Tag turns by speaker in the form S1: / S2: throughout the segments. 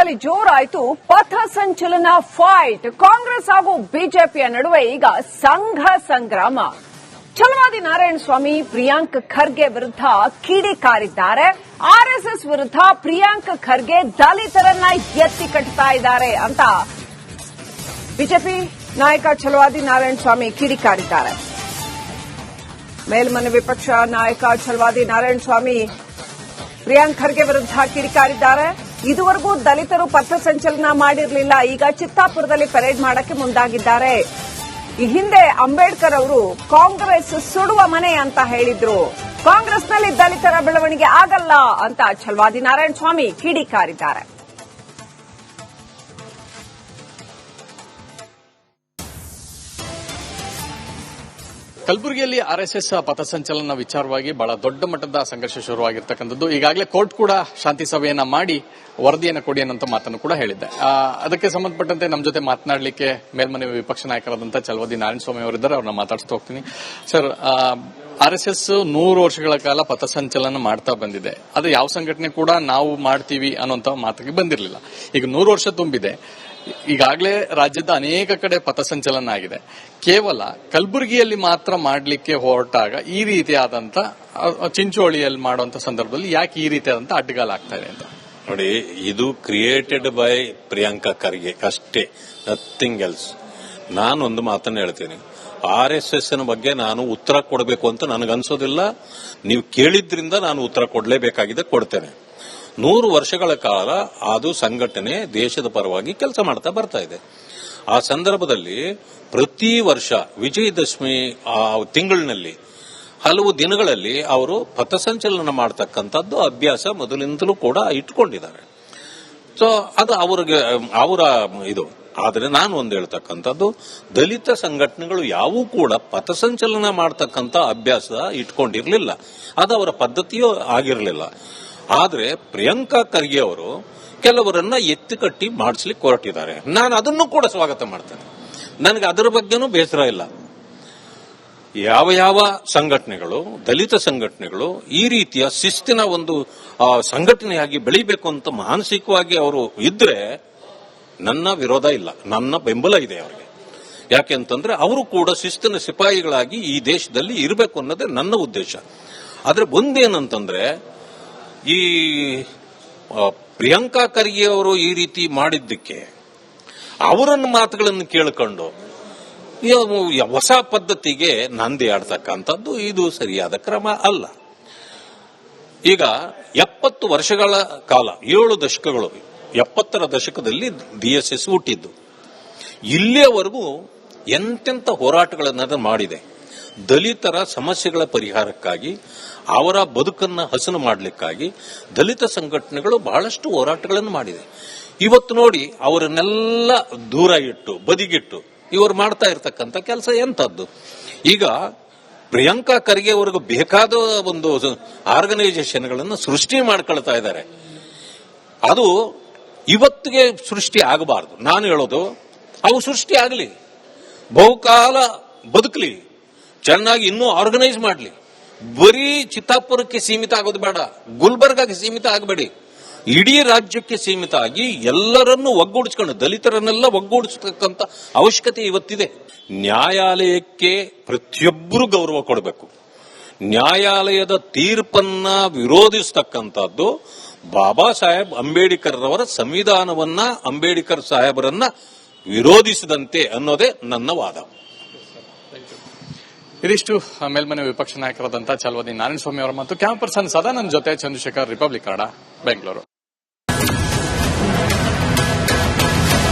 S1: ಚಿತ್ತಾಪುರದಲ್ಲಿ ಜೋರಾಯಿತು ಪಥ ಸಂಚಲನ ಫೈಟ್. ಕಾಂಗ್ರೆಸ್ ಹಾಗೂ ಬಿಜೆಪಿಯ ನಡುವೆ ಈಗ ಸಂಘ ಸಂಗ್ರಾಮ. ಛಲವಾದಿ ನಾರಾಯಣಸ್ವಾಮಿ ಪ್ರಿಯಾಂಕ್ ಖರ್ಗೆ ವಿರುದ್ಧ ಕಿಡಿಕಾರಿದ್ದಾರೆ. ಆರ್ಎಸ್ಎಸ್ ವಿರುದ್ಧ ಪ್ರಿಯಾಂಕ್ ಖರ್ಗೆ ದಲಿತರನ್ನ ಎತ್ತಿ ಕಟ್ತಾ ಇದ್ದಾರೆ ಅಂತ ಬಿಜೆಪಿ ನಾಯಕ ಛಲವಾದಿ ನಾರಾಯಣಸ್ವಾಮಿ ಕಿಡಿಕಾರಿದ್ದಾರೆ. ಮೇಲ್ಮನೆ ವಿಪಕ್ಷ ನಾಯಕ ಛಲವಾದಿ ನಾರಾಯಣಸ್ವಾಮಿ ಪ್ರಿಯಾಂಕ್ ಖರ್ಗೆ ವಿರುದ್ಧ ಕಿಡಿಕಾರಿದ್ದಾರೆ. ಇದುವರೆಗೂ ದಲಿತರು ಪಥ ಸಂಚಲನ ಮಾಡಿರಲಿಲ್ಲ, ಈಗ ಚಿತ್ತಾಪುರದಲ್ಲಿ ಪರೇಡ್ ಮಾಡಕ್ಕೆ ಮುಂದಾಗಿದ್ದಾರೆ. ಈ ಹಿಂದೆ ಅಂಬೇಡ್ಕರ್ ಅವರು ಕಾಂಗ್ರೆಸ್ ಸುಡುವ ಮನೆ ಅಂತ ಹೇಳಿದ್ರು. ಕಾಂಗ್ರೆಸ್ನಲ್ಲಿ ದಲಿತರ ಬೆಳವಣಿಗೆ ಆಗಲ್ಲ ಅಂತ ಛಲವಾದಿ ನಾರಾಯಣಸ್ವಾಮಿ ಕಿಡಿಕಾರಿದ್ದಾರೆ.
S2: ಕಲಬುರಗಿಯಲ್ಲಿ ಆರ್ಎಸ್ಎಸ್ ಪಥಸಂಚಲನ ವಿಚಾರವಾಗಿ ಬಹಳ ದೊಡ್ಡ ಮಟ್ಟದ ಸಂಘರ್ಷ ಶುರುವಾಗಿರ್ತಕ್ಕಂಥದ್ದು. ಈಗಾಗಲೇ ಕೋರ್ಟ್ ಕೂಡ ಶಾಂತಿ ಸಭೆಯನ್ನ ಮಾಡಿ ವರದಿಯನ್ನು ಕೊಡಿ ಅನ್ನೋ ಮಾತನ್ನು ಕೂಡ ಹೇಳಿದ್ದೆ. ಅದಕ್ಕೆ ಸಂಬಂಧಪಟ್ಟಂತೆ ನಮ್ಮ ಜೊತೆ ಮಾತನಾಡಲಿಕ್ಕೆ ಮೇಲ್ಮನೆ ವಿಪಕ್ಷ ನಾಯಕರಾದಂತಹ ಛಲವಾದಿ ನಾರಾಯಣಸ್ವಾಮಿ ಅವರಿದ್ದಾರೆ. ಅವ್ರನ್ನ ಮಾತಾಡಿಸ್ತಾ ಹೋಗ್ತೀನಿ. ಸರ್, ಆರ್ಎಸ್ಎಸ್ 100 ವರ್ಷಗಳ ಕಾಲ ಪಥಸಂಚಲನ ಮಾಡ್ತಾ ಬಂದಿದೆ. ಅದು ಯಾವ ಸಂಘಟನೆ ಕೂಡ ನಾವು ಮಾಡ್ತೀವಿ ಅನ್ನೋಂಥ ಮಾತಿಗೆ ಬಂದಿರಲಿಲ್ಲ. ಈಗ 100 ವರ್ಷ ತುಂಬಿದೆ. ಈಗಾಗಲೇ ರಾಜ್ಯದ ಅನೇಕ ಕಡೆ ಪಥಸಂಚಲನ ಆಗಿದೆ. ಕೇವಲ ಕಲಬುರಗಿಯಲ್ಲಿ ಮಾತ್ರ ಮಾಡಲಿಕ್ಕೆ ಹೊರಟಾಗ ಈ ರೀತಿಯಾದಂತ ಚಿಂಚೋಳಿಯಲ್ಲಿ ಮಾಡುವಂತ ಸಂದರ್ಭದಲ್ಲಿ ಯಾಕೆ ಈ ರೀತಿಯಾದಂತ ಅಡ್ಡಗಾಲ ಆಗ್ತಾ ಇದೆ ಅಂತ
S3: ನೋಡಿ. ಇದು ಕ್ರಿಯೇಟೆಡ್ ಬೈ ಪ್ರಿಯಾಂಕಾ ಖರ್ಗೆ ಅಷ್ಟೇ, ನಥಿಂಗ್ ಎಲ್ಸ್. ನಾನೊಂದು ಮಾತನ್ನು ಹೇಳ್ತೀನಿ, ಆರ್ಎಸ್ಎಸ್ ಬಗ್ಗೆ ನಾನು ಉತ್ತರ ಕೊಡಬೇಕು ಅಂತ ನನಗನ್ಸೋದಿಲ್ಲ. ನೀವು ಕೇಳಿದ್ರಿಂದ ನಾನು ಉತ್ತರ ಕೊಡಲೇಬೇಕಾಗಿದೆ, ಕೊಡ್ತೇನೆ. 100 ವರ್ಷಗಳ ಕಾಲ ಅದು ಸಂಘಟನೆ ದೇಶದ ಪರವಾಗಿ ಕೆಲಸ ಮಾಡ್ತಾ ಬರ್ತಾ ಇದೆ. ಆ ಸಂದರ್ಭದಲ್ಲಿ ಪ್ರತಿ ವರ್ಷ ವಿಜಯದಶಮಿ ತಿಂಗಳಿನಲ್ಲಿ ಹಲವು ದಿನಗಳಲ್ಲಿ ಅವರು ಪಥಸಂಚಲನ ಮಾಡತಕ್ಕಂಥದ್ದು ಅಭ್ಯಾಸ ಮೊದಲಿಂದಲೂ ಕೂಡ ಇಟ್ಕೊಂಡಿದ್ದಾರೆ. ಸೊ ಅದು ಅವರ ಇದು. ಆದರೆ ನಾನು ಒಂದು ಹೇಳ್ತಕ್ಕಂಥದ್ದು, ದಲಿತ ಸಂಘಟನೆಗಳು ಯಾವೂ ಕೂಡ ಪಥಸಂಚಲನ ಮಾಡತಕ್ಕಂಥ ಅಭ್ಯಾಸ ಇಟ್ಕೊಂಡಿರಲಿಲ್ಲ. ಅದು ಅವರ ಪದ್ಧತಿಯೂ ಆಗಿರಲಿಲ್ಲ. ಆದರೆ ಪ್ರಿಯಾಂಕಾ ಖರ್ಗೆ ಅವರು ಕೆಲವರನ್ನ ಎತ್ತಿಕಟ್ಟಿ ಮಾಡಿಸ್ಲಿಕ್ಕೆ ಹೊರಟಿದ್ದಾರೆ. ನಾನು ಅದನ್ನು ಕೂಡ ಸ್ವಾಗತ ಮಾಡ್ತೇನೆ. ನನಗೆ ಅದರ ಬಗ್ಗೆನೂ ಬೇಸರ ಇಲ್ಲ. ಯಾವ ಸಂಘಟನೆಗಳು, ದಲಿತ ಸಂಘಟನೆಗಳು ಈ ರೀತಿಯ ಶಿಸ್ತಿನ ಒಂದು ಸಂಘಟನೆಯಾಗಿ ಬೆಳಿಬೇಕು ಅಂತ ಮಾನಸಿಕವಾಗಿ ಅವರು ಇದ್ರೆ ನನ್ನ ವಿರೋಧ ಇಲ್ಲ, ನನ್ನ ಬೆಂಬಲ ಇದೆ ಅವರಿಗೆ. ಯಾಕೆಂತಂದ್ರೆ ಅವರು ಕೂಡ ಶಿಸ್ತಿನ ಸಿಪಾಯಿಗಳಾಗಿ ಈ ದೇಶದಲ್ಲಿ ಇರಬೇಕು ಅನ್ನೋದೇ ನನ್ನ ಉದ್ದೇಶ. ಆದ್ರೆ ಒಂದೇನಂತಂದ್ರೆ, ಈ ಪ್ರಿಯಾಂಕಾ ಖರ್ಗೆ ಅವರು ಈ ರೀತಿ ಮಾಡಿದ್ದಕ್ಕೆ ಅವರನ್ನ ಮಾತುಗಳನ್ನು ಕೇಳಿಕೊಂಡು ಹೊಸ ಪದ್ಧತಿಗೆ ನಾಂದಿ ಆಡ್ತಕ್ಕಂಥದ್ದು ಇದು ಸರಿಯಾದ ಕ್ರಮ ಅಲ್ಲ. ಈಗ 70 ವರ್ಷಗಳ ಕಾಲ, 7 ದಶಕಗಳು, 70ರ ದಶಕದಲ್ಲಿ ಡಿಎಸ್ಎಸ್ ಹುಟ್ಟಿದ್ದು. ಇಲ್ಲಿಯವರೆಗೂ ಎಂತೆಂಥ ಹೋರಾಟಗಳನ್ನು ಮಾಡಿದೆ. ದಲಿತರ ಸಮಸ್ಯೆಗಳ ಪರಿಹಾರಕ್ಕಾಗಿ, ಅವರ ಬದುಕನ್ನ ಹಸನು ಮಾಡಲಿಕ್ಕಾಗಿ ದಲಿತ ಸಂಘಟನೆಗಳು ಬಹಳಷ್ಟು ಹೋರಾಟಗಳನ್ನು ಮಾಡಿದೆ. ಇವತ್ತು ನೋಡಿ, ಅವರನ್ನೆಲ್ಲ ದೂರ ಇಟ್ಟು ಬದಿಗಿಟ್ಟು ಇವರು ಮಾಡ್ತಾ ಇರತಕ್ಕಂಥ ಕೆಲಸ ಎಂಥದ್ದು? ಈಗ ಪ್ರಿಯಾಂಕಾ ಖರ್ಗೆ ಅವರಿಗೂ ಬೇಕಾದ ಒಂದು ಆರ್ಗನೈಸೇಷನ್ಗಳನ್ನು ಸೃಷ್ಟಿ ಮಾಡ್ಕೊಳ್ತಾ ಇದ್ದಾರೆ. ಅದು ಇವತ್ತಿಗೆ ಸೃಷ್ಟಿ ಆಗಬಾರದು. ನಾನು ಹೇಳೋದು, ಅವು ಸೃಷ್ಟಿ ಆಗಲಿ, ಬಹುಕಾಲ ಬದುಕಲಿ, ಚೆನ್ನಾಗಿ ಇನ್ನೂ ಆರ್ಗನೈಸ್ ಮಾಡಲಿ. ಬರೀ ಚಿತ್ತಾಪುರಕ್ಕೆ ಸೀಮಿತ ಆಗೋದು ಬೇಡ, ಗುಲ್ಬರ್ಗಾಗೆ ಸೀಮಿತ ಆಗಬೇಡಿ, ಇಡೀ ರಾಜ್ಯಕ್ಕೆ ಸೀಮಿತ ಆಗಿ ಎಲ್ಲರನ್ನೂ ಒಗ್ಗೂಡಿಸ್ಕೊಂಡು ದಲಿತರನ್ನೆಲ್ಲ ಒಗ್ಗೂಡಿಸತಕ್ಕಂಥ ಅವಶ್ಯಕತೆ ಇವತ್ತಿದೆ. ನ್ಯಾಯಾಲಯಕ್ಕೆ ಪ್ರತಿಯೊಬ್ಬರು ಗೌರವ ಕೊಡಬೇಕು. ನ್ಯಾಯಾಲಯದ ತೀರ್ಪನ್ನ ವಿರೋಧಿಸತಕ್ಕಂಥದ್ದು ಬಾಬಾ ಸಾಹೇಬ್ ಅಂಬೇಡ್ಕರ್ ರವರ ಸಂವಿಧಾನವನ್ನ ಅಂಬೇಡ್ಕರ್ ಸಾಹೇಬರನ್ನ ವಿರೋಧಿಸಿದಂತೆ ಅನ್ನೋದೇ ನನ್ನ ವಾದ.
S2: ಇದಿಷ್ಟು ಮೇಲ್ಮನೆ ವಿಪಕ್ಷ ನಾಯಕರಾದಂತಹ ಛಲವಾದಿ ನಾರಾಯಣಸ್ವಾಮಿ ಅವರ ಮತ್ತು ಕ್ಯಾಂಪ್ ಪರ್ಸನ್ ಸದಾನಂದ ಜೊತೆ ಚಂದ್ರಶೇಖರ್, ರಿಪಬ್ಲಿಕ್ ಕನ್ನಡ, ಬೆಂಗಳೂರು.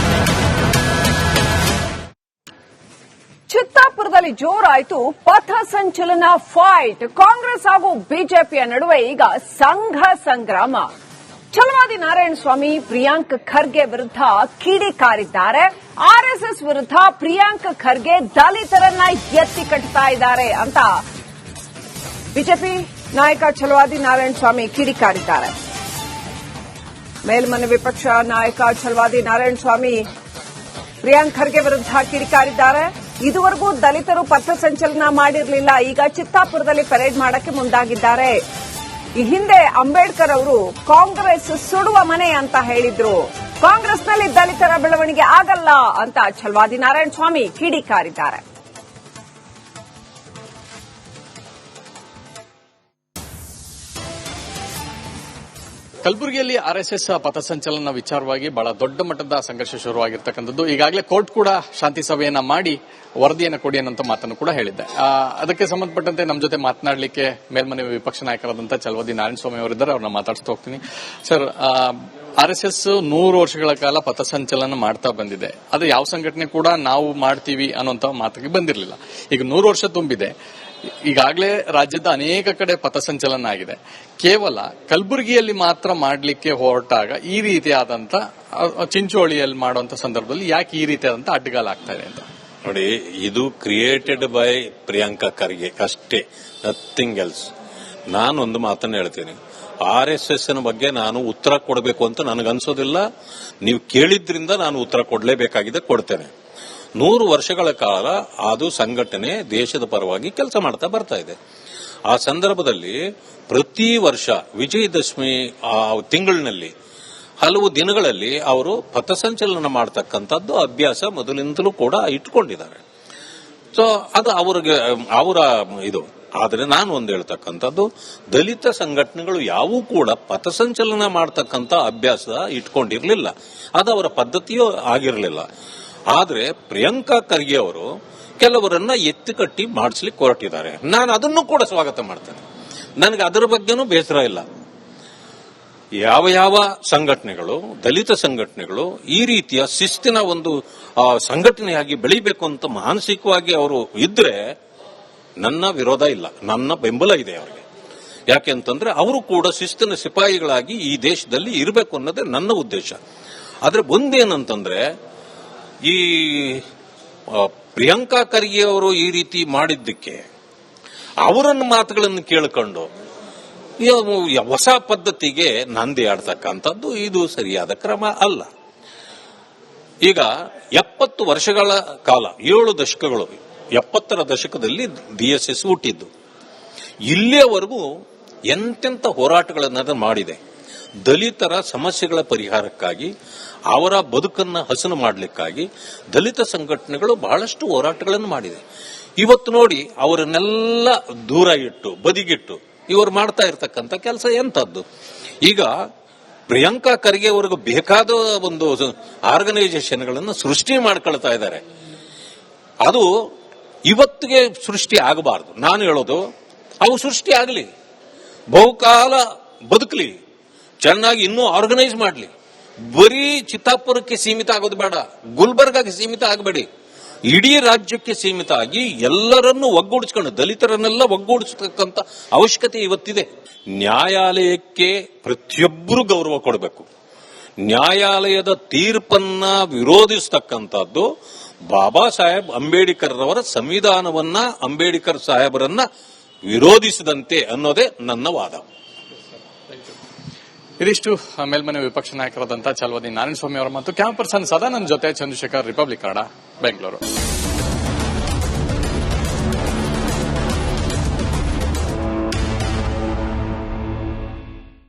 S1: ಚಿತ್ತಾಪುರದಲ್ಲಿ ಜೋರಾಯಿತು ಪಥ ಸಂಚಲನ ಫೈಟ್. ಕಾಂಗ್ರೆಸ್ ಹಾಗೂ ಬಿಜೆಪಿಯ ನಡುವೆ ಈಗ ಸಂಘ ಸಂಗ್ರಾಮ. ಛಲವಾದಿ ನಾರಾಯಣಸ್ವಾಮಿ ಪ್ರಿಯಾಂಕ್ ಖರ್ಗೆ ವಿರುದ್ಧ ಕಿಡಿಕಾರಿದ್ದಾರೆ. ಆರ್ಎಸ್ಎಸ್ ವಿರುದ್ಧ ಪ್ರಿಯಾಂಕ್ ಖರ್ಗೆ ದಲಿತರನ್ನ ಎತ್ತಿ ಕಟ್ತಾ ಇದ್ದಾರೆ ಅಂತ ಬಿಜೆಪಿ ನಾಯಕ ಛಲವಾದಿ ನಾರಾಯಣಸ್ವಾಮಿ ಕಿಡಿಕಾರಿದ್ದಾರೆ. ಮೇಲ್ಮನೆ ವಿಪಕ್ಷ ನಾಯಕ ಛಲವಾದಿ ನಾರಾಯಣಸ್ವಾಮಿ ಪ್ರಿಯಾಂಕ್ ಖರ್ಗೆ ವಿರುದ್ಧ ಕಿಡಿಕಾರಿದ್ದಾರೆ. ಇದುವರೆಗೂ ದಲಿತರು ಪಥ ಸಂಚಲನ ಮಾಡಿರಲಿಲ್ಲ, ಈಗ ಚಿತ್ತಾಪುರದಲ್ಲಿ ಪರೇಡ್ ಮಾಡಕ್ಕೆ ಮುಂದಾಗಿದ್ದಾರೆ. ಈ ಹಿಂದೆ ಅಂಬೇಡ್ಕರ್ ಅವರು ಕಾಂಗ್ರೆಸ್ ಸುಡುವ ಮನೆ ಅಂತ ಹೇಳಿದ್ರು. ಕಾಂಗ್ರೆಸ್ನಲ್ಲಿ ದಲಿತರ ಬೆಳವಣಿಗೆ ಆಗಲ್ಲ ಅಂತ ಛಲವಾದಿ ನಾರಾಯಣಸ್ವಾಮಿ ಕಿಡಿಕಾರಿದ್ದಾರೆ.
S2: ಕಲಬುರಗಿಯಲ್ಲಿ ಆರ್ಎಸ್ಎಸ್ ಪಥಸಂಚಲನ ವಿಚಾರವಾಗಿ ಬಹಳ ದೊಡ್ಡ ಮಟ್ಟದ ಸಂಘರ್ಷ ಶುರುವಾಗಿರ್ತಕ್ಕಂಥದ್ದು. ಈಗಾಗಲೇ ಕೋರ್ಟ್ ಕೂಡ ಶಾಂತಿ ಸಭೆಯನ್ನ ಮಾಡಿ ವರದಿಯನ್ನು ಕೊಡಿ ಅನ್ನೋ ಮಾತನ್ನು ಕೂಡ ಹೇಳಿದ್ದೆ. ಅದಕ್ಕೆ ಸಂಬಂಧಪಟ್ಟಂತೆ ನಮ್ಮ ಜೊತೆ ಮಾತನಾಡಲಿಕ್ಕೆ ಮೇಲ್ಮನೆ ವಿಪಕ್ಷ ನಾಯಕರಾದಂತಹ ಛಲವಾದಿ ನಾರಾಯಣಸ್ವಾಮಿ ಅವರಿದ್ದಾರೆ. ಅವ್ರನ್ನ ಮಾತಾಡಿಸ್ತಾ ಹೋಗ್ತೀನಿ. ಸರ್, ಆರ್ಎಸ್ಎಸ್ 100 ವರ್ಷಗಳ ಕಾಲ ಪಥಸಂಚಲನ ಮಾಡ್ತಾ ಬಂದಿದೆ. ಅದು ಯಾವ ಸಂಘಟನೆ ಕೂಡ ನಾವು ಮಾಡ್ತೀವಿ ಅನ್ನೋಂಥ ಮಾತಿಗೆ ಬಂದಿರಲಿಲ್ಲ. ಈಗ 100 ವರ್ಷ ತುಂಬಿದೆ. ಈಗಾಗಲೇ ರಾಜ್ಯದ ಅನೇಕ ಕಡೆ ಪಥಸಂಚಲನ ಆಗಿದೆ. ಕೇವಲ ಕಲಬುರಗಿಯಲ್ಲಿ ಮಾತ್ರ ಮಾಡಲಿಕ್ಕೆ ಹೊರಟಾಗ ಈ ರೀತಿಯಾದಂತ ಚಿಂಚೋಳಿಯಲ್ಲಿ ಮಾಡುವಂತ ಸಂದರ್ಭದಲ್ಲಿ ಯಾಕೆ ಈ ರೀತಿಯಾದಂತ ಅಡ್ಡಗಾಲ ಆಗ್ತಾ ಇದೆ ಅಂತ
S3: ನೋಡಿ. ಇದು ಕ್ರಿಯೇಟೆಡ್ ಬೈ ಪ್ರಿಯಾಂಕಾ ಖರ್ಗೆ ಅಷ್ಟೇ, ನಥಿಂಗ್ ಎಲ್ಸ್. ನಾನೊಂದು ಮಾತನ್ನ ಹೇಳ್ತೀನಿ, RSS ಬಗ್ಗೆ ನಾನು ಉತ್ತರ ಕೊಡಬೇಕು ಅಂತ ನನಗನ್ಸೋದಿಲ್ಲ. ನೀವು ಕೇಳಿದ್ರಿಂದ ನಾನು ಉತ್ತರ ಕೊಡಲೇಬೇಕಾಗಿದೆ, ಕೊಡ್ತೇನೆ. 100 ವರ್ಷಗಳ ಕಾಲ ಅದು ಸಂಘಟನೆ ದೇಶದ ಪರವಾಗಿ ಕೆಲಸ ಮಾಡ್ತಾ ಬರ್ತಾ ಇದೆ. ಆ ಸಂದರ್ಭದಲ್ಲಿ ಪ್ರತಿ ವರ್ಷ ವಿಜಯದಶಮಿ ತಿಂಗಳಿನಲ್ಲಿ ಹಲವು ದಿನಗಳಲ್ಲಿ ಅವರು ಪಥಸಂಚಲನ ಮಾಡತಕ್ಕಂಥದ್ದು ಅಭ್ಯಾಸ ಮೊದಲಿಂದಲೂ ಕೂಡ ಇಟ್ಕೊಂಡಿದ್ದಾರೆ. ಸೊ ಅದು ಅವರ ಇದು. ಆದರೆ ನಾನು ಒಂದು ಹೇಳ್ತಕ್ಕಂಥದ್ದು, ದಲಿತ ಸಂಘಟನೆಗಳು ಯಾವೂ ಕೂಡ ಪಥಸಂಚಲನ ಮಾಡತಕ್ಕಂಥ ಅಭ್ಯಾಸ ಇಟ್ಕೊಂಡಿರಲಿಲ್ಲ. ಅದು ಅವರ ಪದ್ಧತಿಯೂ ಆಗಿರಲಿಲ್ಲ. ಆದರೆ ಪ್ರಿಯಾಂಕಾ ಖರ್ಗೆ ಅವರು ಕೆಲವರನ್ನ ಎತ್ತಿಕಟ್ಟಿ ಮಾಡಿಸ್ಲಿಕ್ಕೆ ಹೊರಟಿದ್ದಾರೆ. ನಾನು ಅದನ್ನು ಕೂಡ ಸ್ವಾಗತ ಮಾಡ್ತೇನೆ. ನನಗೆ ಅದರ ಬಗ್ಗೆನೂ ಬೇಸರ ಇಲ್ಲ. ಯಾವ ಸಂಘಟನೆಗಳು, ದಲಿತ ಸಂಘಟನೆಗಳು ಈ ರೀತಿಯ ಶಿಸ್ತಿನ ಒಂದು ಸಂಘಟನೆಯಾಗಿ ಬೆಳಿಬೇಕು ಅಂತ ಮಾನಸಿಕವಾಗಿ ಅವರು ಇದ್ರೆ ನನ್ನ ವಿರೋಧ ಇಲ್ಲ, ನನ್ನ ಬೆಂಬಲ ಇದೆ ಅವರಿಗೆ. ಯಾಕೆಂತಂದ್ರೆ ಅವರು ಕೂಡ ಶಿಸ್ತಿನ ಸಿಪಾಯಿಗಳಾಗಿ ಈ ದೇಶದಲ್ಲಿ ಇರಬೇಕು ಅನ್ನೋದೇ ನನ್ನ ಉದ್ದೇಶ. ಆದ್ರೆ ಒಂದೇನಂತಂದ್ರೆ, ಈ ಪ್ರಿಯಾಂಕಾ ಖರ್ಗೆ ಅವರು ಈ ರೀತಿ ಮಾಡಿದ್ದಕ್ಕೆ ಅವರನ್ನ ಮಾತುಗಳನ್ನು ಕೇಳಿಕೊಂಡು ಹೊಸ ಪದ್ಧತಿಗೆ ನಾಂದಿ ಆಡ್ತಕ್ಕಂಥದ್ದು ಇದು ಸರಿಯಾದ ಕ್ರಮ ಅಲ್ಲ. ಈಗ 70 ವರ್ಷಗಳ ಕಾಲ, 7 ದಶಕಗಳು, 70ರ ದಶಕದಲ್ಲಿ DSS ಹುಟ್ಟಿದ್ದು. ಇಲ್ಲಿಯವರೆಗೂ ಎಂತೆಂಥ ಹೋರಾಟಗಳನ್ನು ಮಾಡಿದೆ. ದಲಿತರ ಸಮಸ್ಯೆಗಳ ಪರಿಹಾರಕ್ಕಾಗಿ, ಅವರ ಬದುಕನ್ನು ಹಸನು ಮಾಡಲಿಕ್ಕಾಗಿ ದಲಿತ ಸಂಘಟನೆಗಳು ಬಹಳಷ್ಟು ಹೋರಾಟಗಳನ್ನು ಮಾಡಿದೆ. ಇವತ್ತು ನೋಡಿ, ಅವರನ್ನೆಲ್ಲ ದೂರ ಇಟ್ಟು ಬದಿಗಿಟ್ಟು ಇವರು ಮಾಡ್ತಾ ಇರತಕ್ಕಂಥ ಕೆಲಸ ಎಂಥದ್ದು? ಈಗ ಪ್ರಿಯಾಂಕಾ ಖರ್ಗೆ ಅವರಿಗೆ ಬೇಕಾದ ಒಂದು ಆರ್ಗನೈಸೇಷನ್ಗಳನ್ನು ಸೃಷ್ಟಿ ಮಾಡ್ಕೊಳ್ತಾ ಇದ್ದಾರೆ. ಅದು ಇವತ್ತಿಗೆ ಸೃಷ್ಟಿ ಆಗಬಾರದು. ನಾನು ಹೇಳೋದು, ಅವು ಸೃಷ್ಟಿ ಆಗಲಿ, ಬಹುಕಾಲ ಬದುಕಲಿ, ಚೆನ್ನಾಗಿ ಇನ್ನೂ ಆರ್ಗನೈಸ್ ಮಾಡಲಿ. ಬರೀ ಚಿತ್ತಾಪುರಕ್ಕೆ ಸೀಮಿತ ಆಗೋದು ಬೇಡ, ಗುಲ್ಬರ್ಗಾಗೆ ಸೀಮಿತ ಆಗಬೇಡಿ, ಇಡೀ ರಾಜ್ಯಕ್ಕೆ ಸೀಮಿತ ಆಗಿ ಎಲ್ಲರನ್ನೂ ಒಗ್ಗೂಡಿಸ್ಕೊಂಡು ದಲಿತರನ್ನೆಲ್ಲ ಒಗ್ಗೂಡಿಸತಕ್ಕಂಥ ಅವಶ್ಯಕತೆ ಇವತ್ತಿದೆ. ನ್ಯಾಯಾಲಯಕ್ಕೆ ಪ್ರತಿಯೊಬ್ಬರು ಗೌರವ ಕೊಡಬೇಕು. ನ್ಯಾಯಾಲಯದ ತೀರ್ಪನ್ನ ವಿರೋಧಿಸತಕ್ಕಂಥದ್ದು ಬಾಬಾ ಸಾಹೇಬ್ ಅಂಬೇಡ್ಕರ್ ರವರ ಸಂವಿಧಾನವನ್ನ ಅಂಬೇಡ್ಕರ್ ಸಾಹೇಬರನ್ನ ವಿರೋಧಿಸಿದಂತೆ ಅನ್ನೋದೇ ನನ್ನ ವಾದ.
S2: ಇದಿಷ್ಟು ಮೇಲ್ಮನೆ ವಿಪಕ್ಷ ನಾಯಕರಾದಂತಹ ಛಲವಾದಿ ನಾರಾಯಣಸ್ವಾಮಿ ಅವರ ಮತ್ತು ಕ್ಯಾಮರಾ ಪರ್ಸನ್ ಸದಾನಂದ್ ಜೊತೆ ಚಂದ್ರಶೇಖರ್, ರಿಪಬ್ಲಿಕ್ ಕನ್ನಡ, ಬೆಂಗಳೂರು.